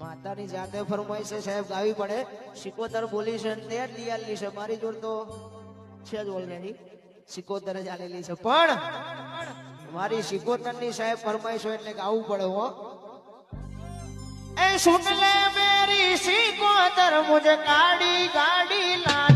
માતાની જાતે ફરમાઈ છે સાહેબ ગાવી પડે. 77 બોલી છે ને 43 છે. મારી જોડ તો છે જ ઓલરેડી 77 જ આલેલી છે, પણ મારી 77 ની સાહેબ ફરમાઈશ હોય એટલે ગાવું પડે હો. એ સુન લે મેરી 77 મુझे गाड़ी गाड़ी ला